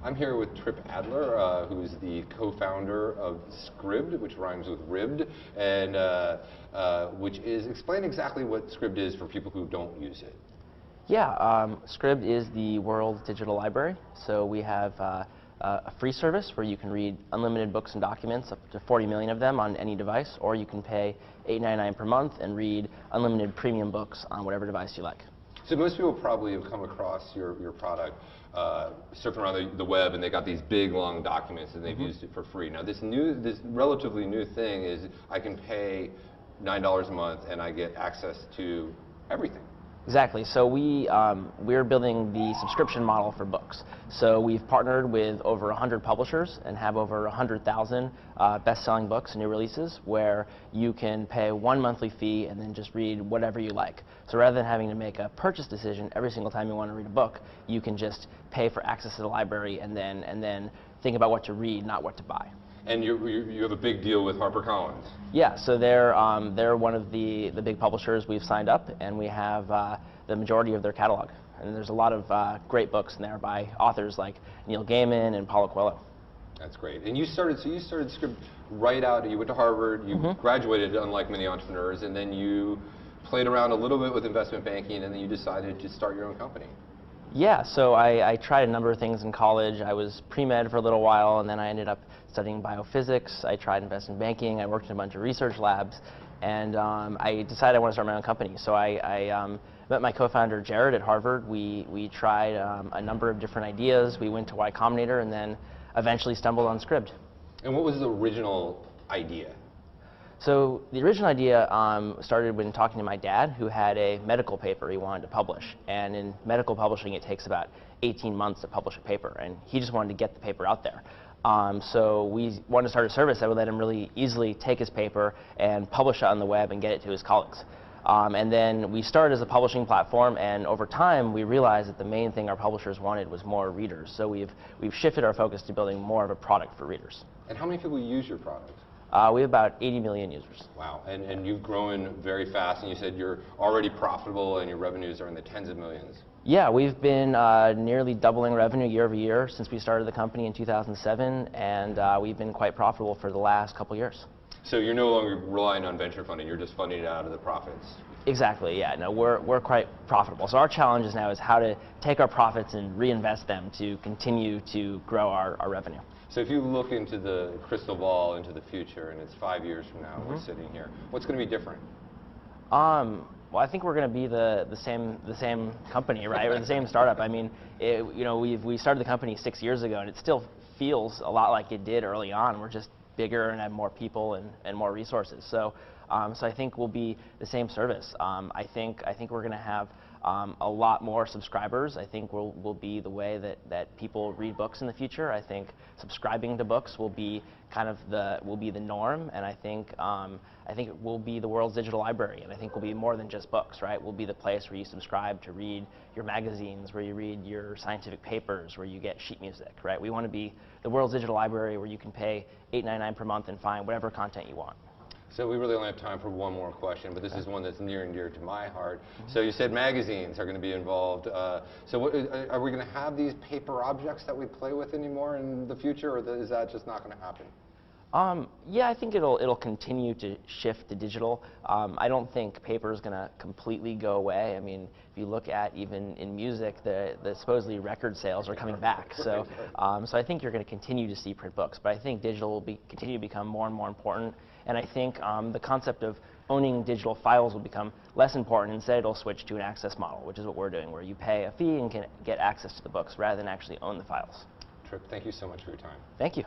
I'm here with Adler, who's the co-founder of Scribd, which rhymes with ribbed, and which is, explain exactly what Scribd is for people who don't use it. Yeah, Scribd is the world's digital library. So we have a free service where you can read unlimited books and documents, up to 40 million of them on any device, or you can pay $8.99 per month and read unlimited premium books on whatever device you like. So most people probably have come across your product surfing around the web, and they got these big long documents and they've used it for free. Now this relatively new thing is I can pay $9 a month and I get access to everything. Exactly. So we're building the subscription model for books. So we've partnered with over 100 publishers and have over 100,000 best-selling books and new releases where you can pay one monthly fee and then just read whatever you like. So rather than having to make a purchase decision every single time you want to read a book, you can just pay for access to the library and then think about what to read, not what to buy. And you have a big deal with HarperCollins. Yeah, so they're one of the big publishers we've signed up, and we have the majority of their catalog. And there's a lot of great books in there by authors like Neil Gaiman and Paulo Coelho. That's great. And you started Scribd right out. You went to Harvard. You graduated, unlike many entrepreneurs, and then you played around a little bit with investment banking, and then you decided to start your own company. Yeah, so I tried a number of things in college. I was pre-med for a little while, and then I ended up studying biophysics. I tried investment banking. I worked in a bunch of research labs, and I decided I want to start my own company. So I met my co-founder Jared at Harvard. We tried a number of different ideas. We went to Y Combinator, and then eventually stumbled on Scribd. And what was the original idea? So the original idea started when talking to my dad, who had a medical paper he wanted to publish. And in medical publishing, it takes about 18 months to publish a paper, and he just wanted to get the paper out there. So we wanted to start a service that would let him really easily take his paper and publish it on the web and get it to his colleagues. And then we started as a publishing platform, and over time we realized that the main thing our publishers wanted was more readers. So we've shifted our focus to building more of a product for readers. And how many people use your product? We have about 80 million users. Wow, and you've grown very fast, and you said you're already profitable and your revenues are in the tens of millions. Yeah, we've been nearly doubling revenue year over year since we started the company in 2007, and we've been quite profitable for the last couple years. So you're no longer relying on venture funding, you're just funding it out of the profits? Exactly, yeah, no, we're quite profitable. So our challenge now is how to take our profits and reinvest them to continue to grow our revenue. So if you look into the crystal ball into the future, and it's 5 years from now, we're sitting here, what's going to be different? Well, I think we're going to be the same company, right? Or the same startup. I mean, we started the company 6 years ago, and it still feels a lot like it did early on. We're just bigger and have more people and more resources. So I think we'll be the same service. I think we're going to have a lot more subscribers. I think will be the way that people read books in the future. I think subscribing to books will be kind of the norm, and I think it will be the world's digital library, and I think we'll be more than just books, right? We'll be the place where you subscribe to read your magazines, where you read your scientific papers, where you get sheet music, right? We want to be the world's digital library where you can pay $8.99 per month and find whatever content you want. So we really only have time for one more question, but this is one that's near and dear to my heart. So you said magazines are going to be involved. Are we going to have these paper objects that we play with anymore in the future, or is that just not going to happen? Yeah, I think it'll continue to shift to digital. I don't think paper is going to completely go away. I mean, if you look at even in music, the supposedly record sales are coming back. So I think you're going to continue to see print books, but I think digital will continue to become more and more important. And I think the concept of owning digital files will become less important. Instead, it'll switch to an access model, which is what we're doing, where you pay a fee and can get access to the books rather than actually own the files. Trip, thank you so much for your time. Thank you.